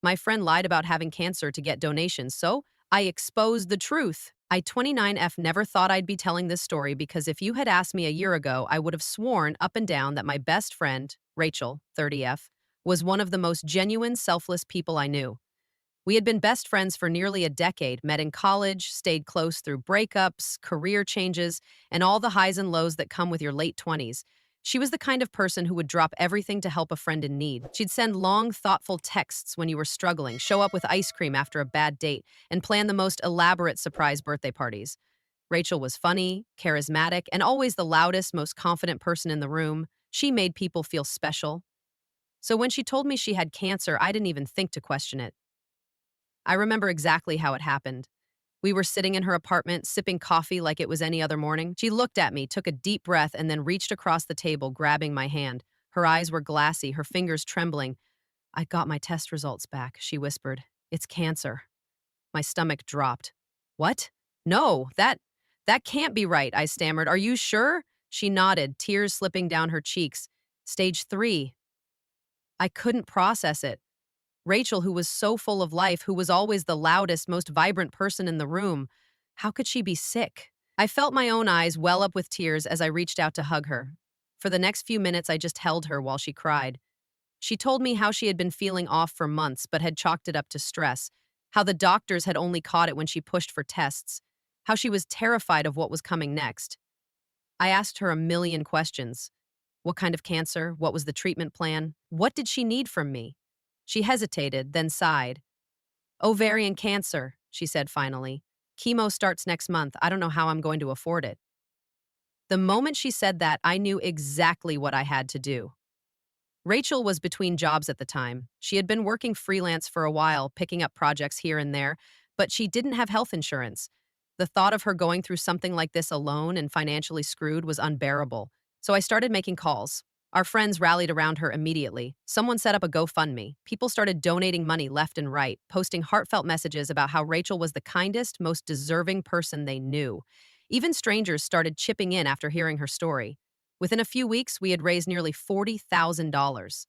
My friend lied about having cancer to get donations, so I exposed the truth. I 29F never thought I'd be telling this story because if you had asked me a year ago, I would have sworn up and down that my best friend, Rachel, 30F, was one of the most genuine, selfless people I knew. We had been best friends for nearly a decade, met in college, stayed close through breakups, career changes, and all the highs and lows that come with your late 20s. She was the kind of person who would drop everything to help a friend in need. She'd send long, thoughtful texts when you were struggling, show up with ice cream after a bad date, and plan the most elaborate surprise birthday parties. Rachel was funny, charismatic, and always the loudest, most confident person in the room. She made people feel special. So when she told me she had cancer, I didn't even think to question it. I remember exactly how it happened. We were sitting in her apartment, sipping coffee like it was any other morning. She looked at me, took a deep breath, and then reached across the table, grabbing my hand. Her eyes were glassy, her fingers trembling. "I got my test results back," she whispered. "It's cancer." My stomach dropped. "What? No, that can't be right," I stammered. "Are you sure?" She nodded, tears slipping down her cheeks. "Stage 3. I couldn't process it. Rachel, who was so full of life, who was always the loudest, most vibrant person in the room, how could she be sick? I felt my own eyes well up with tears as I reached out to hug her. For the next few minutes, I just held her while she cried. She told me how she had been feeling off for months but had chalked it up to stress, how the doctors had only caught it when she pushed for tests, how she was terrified of what was coming next. I asked her a million questions. What kind of cancer? What was the treatment plan? What did she need from me? She hesitated, then sighed. "Ovarian cancer," she said finally. "Chemo starts next month. I don't know how I'm going to afford it." The moment she said that, I knew exactly what I had to do. Rachel was between jobs at the time. She had been working freelance for a while, picking up projects here and there, but she didn't have health insurance. The thought of her going through something like this alone and financially screwed was unbearable. So I started making calls. Our friends rallied around her immediately. Someone set up a GoFundMe. People started donating money left and right, posting heartfelt messages about how Rachel was the kindest, most deserving person they knew. Even strangers started chipping in after hearing her story. Within a few weeks, we had raised nearly $40,000.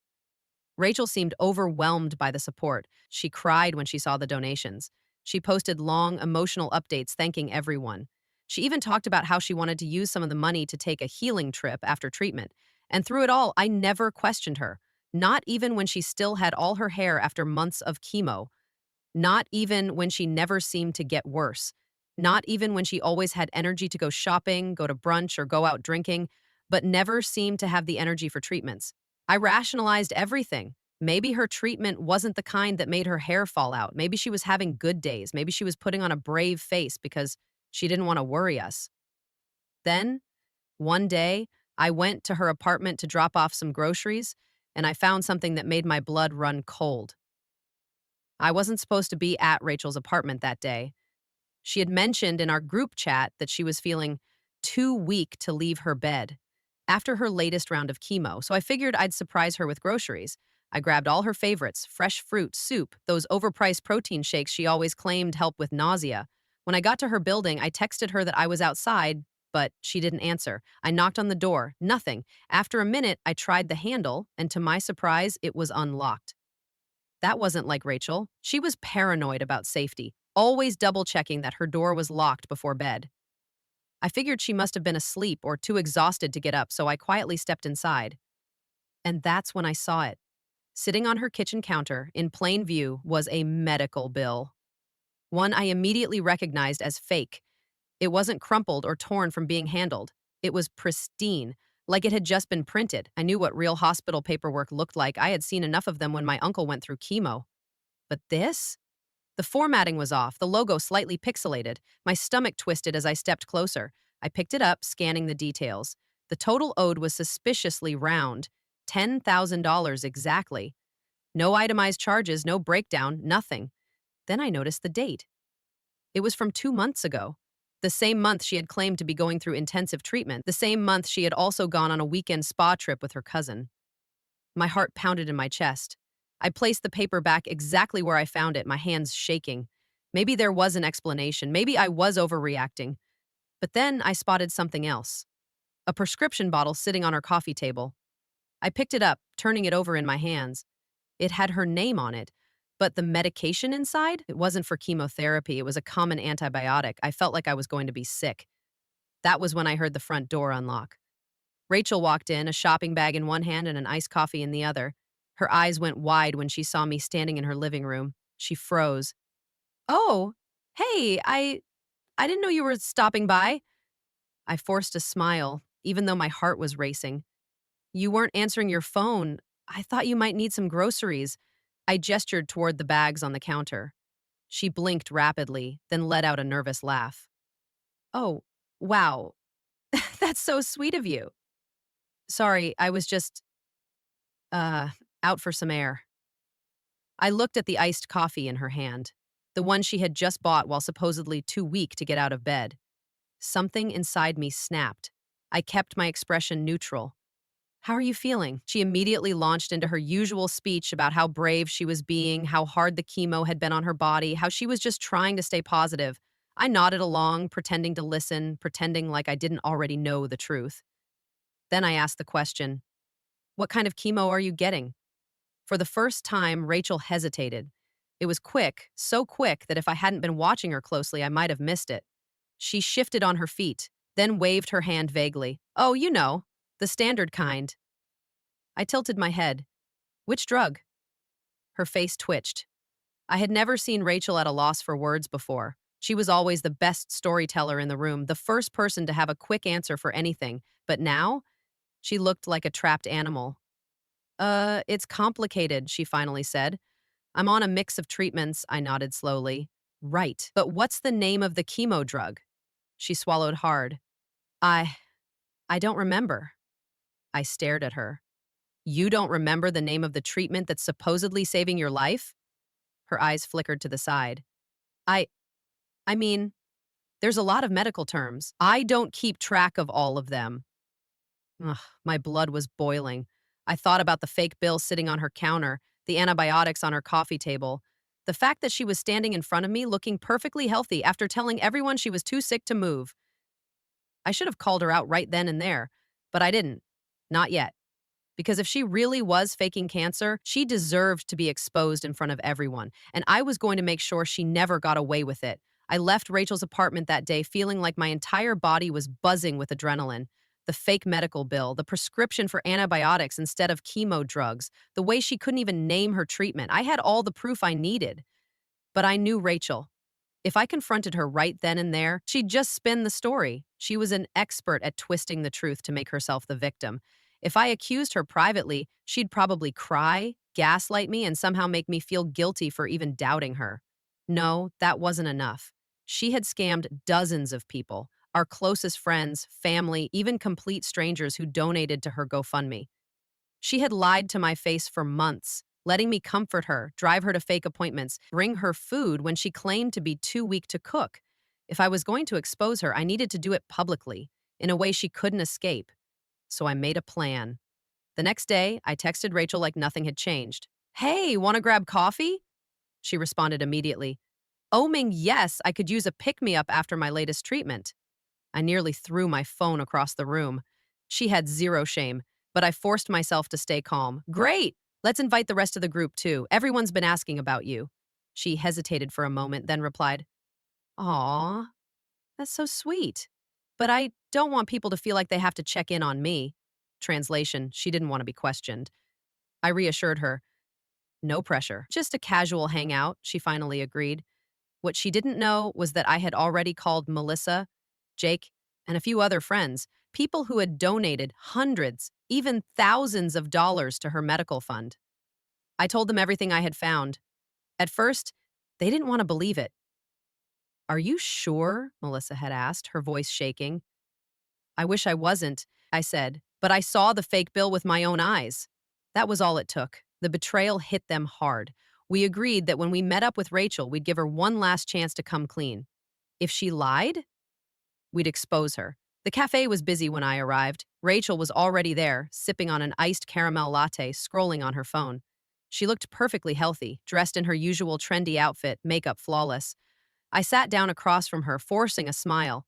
Rachel seemed overwhelmed by the support. She cried when she saw the donations. She posted long, emotional updates thanking everyone. She even talked about how she wanted to use some of the money to take a healing trip after treatment. And through it all, I never questioned her. Not even when she still had all her hair after months of chemo. Not even when she never seemed to get worse. Not even when she always had energy to go shopping, go to brunch, or go out drinking, but never seemed to have the energy for treatments. I rationalized everything. Maybe her treatment wasn't the kind that made her hair fall out. Maybe she was having good days. Maybe she was putting on a brave face because she didn't want to worry us. Then, one day, I went to her apartment to drop off some groceries, and I found something that made my blood run cold. I wasn't supposed to be at Rachel's apartment that day. She had mentioned in our group chat that she was feeling too weak to leave her bed after her latest round of chemo, so I figured I'd surprise her with groceries. I grabbed all her favorites: fresh fruit, soup, those overpriced protein shakes she always claimed help with nausea. When I got to her building, I texted her that I was outside, but she didn't answer. I knocked on the door, nothing. After a minute, I tried the handle, and to my surprise, it was unlocked. That wasn't like Rachel. She was paranoid about safety, always double checking that her door was locked before bed. I figured she must have been asleep or too exhausted to get up, so I quietly stepped inside. And that's when I saw it. Sitting on her kitchen counter, in plain view, was a medical bill. One I immediately recognized as fake. It wasn't crumpled or torn from being handled. It was pristine, like it had just been printed. I knew what real hospital paperwork looked like. I had seen enough of them when my uncle went through chemo. But this? The formatting was off, the logo slightly pixelated. My stomach twisted as I stepped closer. I picked it up, scanning the details. The total owed was suspiciously round, $10,000 exactly. No itemized charges, no breakdown, nothing. Then I noticed the date. It was from 2 months ago. The same month she had claimed to be going through intensive treatment, the same month she had also gone on a weekend spa trip with her cousin. My heart pounded in my chest. I placed the paper back exactly where I found it, my hands shaking. Maybe there was an explanation. Maybe I was overreacting. But then I spotted something else. A prescription bottle sitting on her coffee table. I picked it up, turning it over in my hands. It had her name on it, But the medication inside, it wasn't for chemotherapy. It was a common antibiotic. I felt like I was going to be sick. That was when I heard the front door unlock. Rachel walked in, a shopping bag in one hand and an iced coffee in the other. Her eyes went wide when she saw me standing in her living room. She froze. "Oh, hey, I didn't know you were stopping by." I forced a smile, even though my heart was racing. "You weren't answering your phone. I thought you might need some groceries." I gestured toward the bags on the counter. She blinked rapidly, then let out a nervous laugh. "Oh, wow. That's so sweet of you. Sorry, I was just, uh, out for some air." I looked at the iced coffee in her hand, the one she had just bought while supposedly too weak to get out of bed. Something inside me snapped. I kept my expression neutral. "How are you feeling?" She immediately launched into her usual speech about how brave she was being, how hard the chemo had been on her body, how she was just trying to stay positive. I nodded along, pretending to listen, pretending like I didn't already know the truth. Then I asked the question, "What kind of chemo are you getting?" For the first time, Rachel hesitated. It was quick, so quick that if I hadn't been watching her closely, I might have missed it. She shifted on her feet, then waved her hand vaguely. "Oh, you know, the standard kind." I tilted my head. "Which drug?" Her face twitched. I had never seen Rachel at a loss for words before. She was always the best storyteller in the room, the first person to have a quick answer for anything. But now, she looked like a trapped animal. It's complicated," she finally said. "I'm on a mix of treatments," I nodded slowly. "Right. But what's the name of the chemo drug?" She swallowed hard. I I don't remember." I stared at her. "You don't remember the name of the treatment that's supposedly saving your life?" Her eyes flickered to the side. I I mean, there's a lot of medical terms. I don't keep track of all of them." Ugh, my blood was boiling. I thought about the fake bill sitting on her counter, the antibiotics on her coffee table, the fact that she was standing in front of me looking perfectly healthy after telling everyone she was too sick to move. I should have called her out right then and there, but I didn't. Not yet. Because if she really was faking cancer, she deserved to be exposed in front of everyone, and I was going to make sure she never got away with it. I left Rachel's apartment that day feeling like my entire body was buzzing with adrenaline. The fake medical bill, the prescription for antibiotics instead of chemo drugs, the way she couldn't even name her treatment. I had all the proof I needed. But I knew Rachel. If I confronted her right then and there, she'd just spin the story. She was an expert at twisting the truth to make herself the victim. If I accused her privately, she'd probably cry, gaslight me, and somehow make me feel guilty for even doubting her. No, that wasn't enough. She had scammed dozens of people, our closest friends, family, even complete strangers who donated to her GoFundMe. She had lied to my face for months, letting me comfort her, drive her to fake appointments, bring her food when she claimed to be too weak to cook. If I was going to expose her, I needed to do it publicly, in a way she couldn't escape. So I made a plan. The next day, I texted Rachel like nothing had changed. "Hey, want to grab coffee?" She responded immediately. "Oming, yes, I could use a pick-me-up after my latest treatment." I nearly threw my phone across the room. She had zero shame, but I forced myself to stay calm. "Great! Let's invite the rest of the group too. Everyone's been asking about you." She hesitated for a moment, then replied, "Aw, that's so sweet. But I don't want people to feel like they have to check in on me." Translation, she didn't want to be questioned. I reassured her, "No pressure. Just a casual hangout," she finally agreed. What she didn't know was that I had already called Melissa, Jake, and a few other friends, people who had donated hundreds, even thousands of dollars to her medical fund. I told them everything I had found. At first, they didn't want to believe it. "Are you sure?" Melissa had asked, her voice shaking. "I wish I wasn't," I said, "but I saw the fake bill with my own eyes." That was all it took. The betrayal hit them hard. We agreed that when we met up with Rachel, we'd give her one last chance to come clean. If she lied, we'd expose her. The cafe was busy when I arrived. Rachel was already there, sipping on an iced caramel latte, scrolling on her phone. She looked perfectly healthy, dressed in her usual trendy outfit, makeup flawless. I sat down across from her, forcing a smile.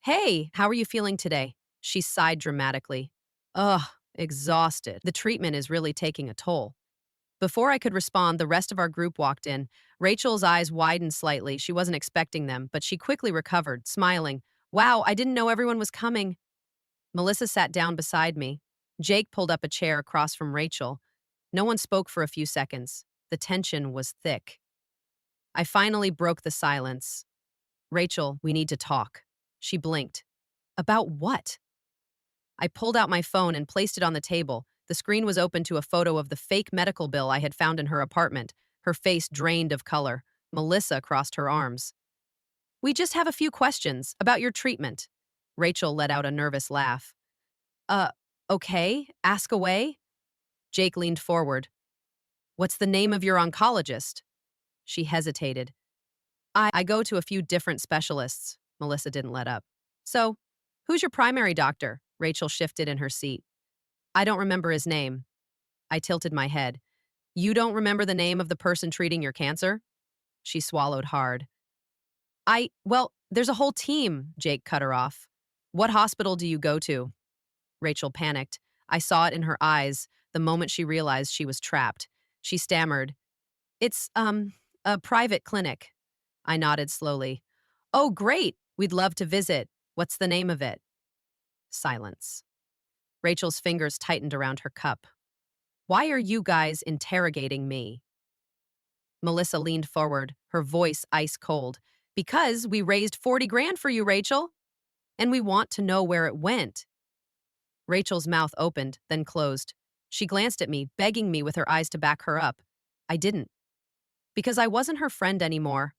"Hey, how are you feeling today?" She sighed dramatically. "Ugh, exhausted. The treatment is really taking a toll." Before I could respond, the rest of our group walked in. Rachel's eyes widened slightly. She wasn't expecting them, but she quickly recovered, smiling. Wow, I didn't know everyone was coming. Melissa sat down beside me. Jake pulled up a chair across from Rachel. No one spoke for a few seconds. The tension was thick. I finally broke the silence. Rachel, we need to talk. She blinked. About what? I pulled out my phone and placed it on the table. The screen was open to a photo of the fake medical bill I had found in her apartment, her face drained of color. Melissa crossed her arms. We just have a few questions about your treatment. Rachel let out a nervous laugh. Uh, okay, ask away. Jake leaned forward. What's the name of your oncologist? She hesitated. I go to a few different specialists. Melissa didn't let up. So, who's your primary doctor? Rachel shifted in her seat. I don't remember his name. I tilted my head. You don't remember the name of the person treating your cancer? She swallowed hard. Well, there's a whole team, Jake cut her off. What hospital do you go to? Rachel panicked. I saw it in her eyes the moment she realized she was trapped. She stammered, It's, a private clinic. I nodded slowly. Oh, great. We'd love to visit. What's the name of it? Silence. Rachel's fingers tightened around her cup. Why are you guys interrogating me? Melissa leaned forward, her voice ice cold. Because we raised 40 grand for you, Rachel. And we want to know where it went. Rachel's mouth opened, then closed. She glanced at me, begging me with her eyes to back her up. I didn't. Because I wasn't her friend anymore.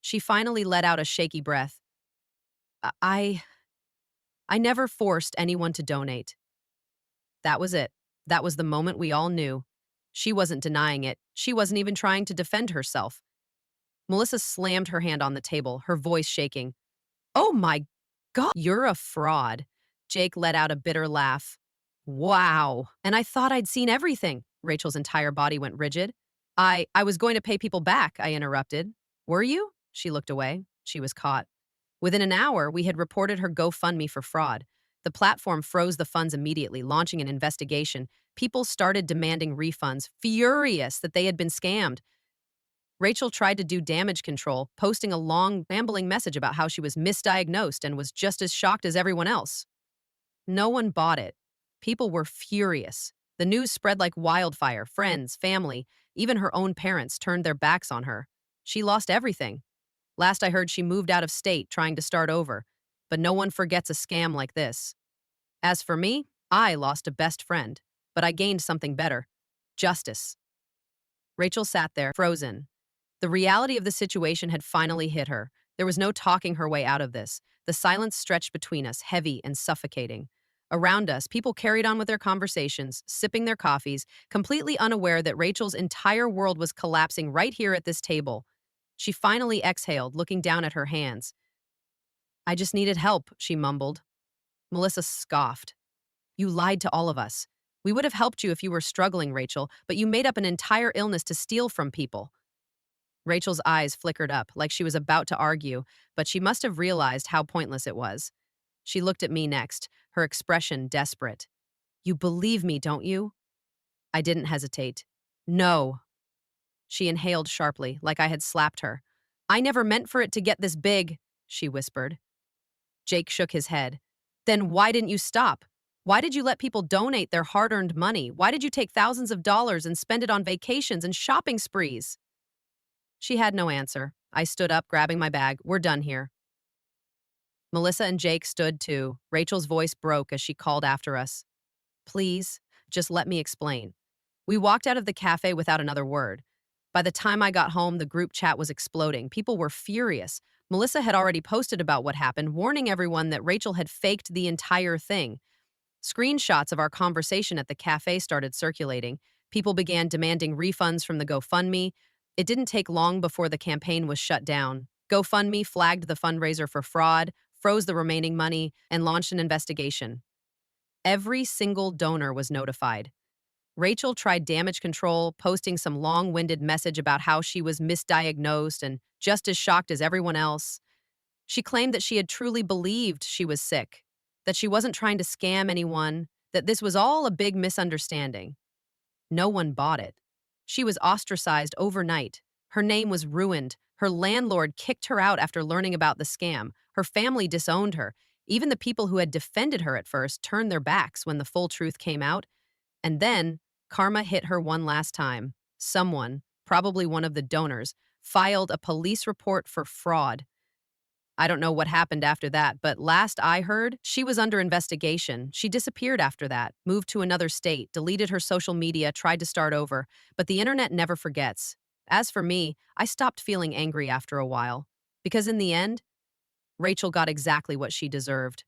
She finally let out a shaky breath. I I never forced anyone to donate. That was it. That was the moment we all knew. She wasn't denying it. She wasn't even trying to defend herself. Melissa slammed her hand on the table, her voice shaking. Oh my God, you're a fraud. Jake let out a bitter laugh. Wow. And I thought I'd seen everything. Rachel's entire body went rigid. I was going to pay people back, I interrupted. Were you? She looked away. She was caught. Within an hour, we had reported her GoFundMe for fraud. The platform froze the funds immediately, launching an investigation. People started demanding refunds, furious that they had been scammed. Rachel tried to do damage control, posting a long, rambling message about how she was misdiagnosed and was just as shocked as everyone else. No one bought it. People were furious. The news spread like wildfire. Friends, family, even her own parents turned their backs on her. She lost everything. Last I heard, she moved out of state, trying to start over. But no one forgets a scam like this. As for me, I lost a best friend, but I gained something better. Justice. Rachel sat there, frozen. The reality of the situation had finally hit her. There was no talking her way out of this. The silence stretched between us, heavy and suffocating. Around us, people carried on with their conversations, sipping their coffees, completely unaware that Rachel's entire world was collapsing right here at this table. She finally exhaled, looking down at her hands. I just needed help, she mumbled. Melissa scoffed. You lied to all of us. We would have helped you if you were struggling, Rachel, but you made up an entire illness to steal from people. Rachel's eyes flickered up, like she was about to argue, but she must have realized how pointless it was. She looked at me next, her expression desperate. You believe me, don't you? I didn't hesitate. No. She inhaled sharply, like I had slapped her. I never meant for it to get this big, she whispered. Jake shook his head. Then why didn't you stop? Why did you let people donate their hard-earned money? Why did you take thousands of dollars and spend it on vacations and shopping sprees? She had no answer. I stood up, grabbing my bag. We're done here. Melissa and Jake stood too. Rachel's voice broke as she called after us. Please, just let me explain. We walked out of the cafe without another word. By the time I got home, the group chat was exploding. People were furious. Melissa had already posted about what happened, warning everyone that Rachel had faked the entire thing. Screenshots of our conversation at the cafe started circulating. People began demanding refunds from the GoFundMe. It didn't take long before the campaign was shut down. GoFundMe flagged the fundraiser for fraud, froze the remaining money, and launched an investigation. Every single donor was notified. Rachel tried damage control, posting some long-winded message about how she was misdiagnosed and just as shocked as everyone else. She claimed that she had truly believed she was sick, that she wasn't trying to scam anyone, that this was all a big misunderstanding. No one bought it. She was ostracized overnight. Her name was ruined. Her landlord kicked her out after learning about the scam. Her family disowned her. Even the people who had defended her at first turned their backs when the full truth came out. And then, karma hit her one last time. Someone, probably one of the donors, filed a police report for fraud. I don't know what happened after that, but last I heard, she was under investigation. She disappeared after that, moved to another state, deleted her social media, tried to start over. But the internet never forgets. As for me, I stopped feeling angry after a while. Because in the end, Rachel got exactly what she deserved.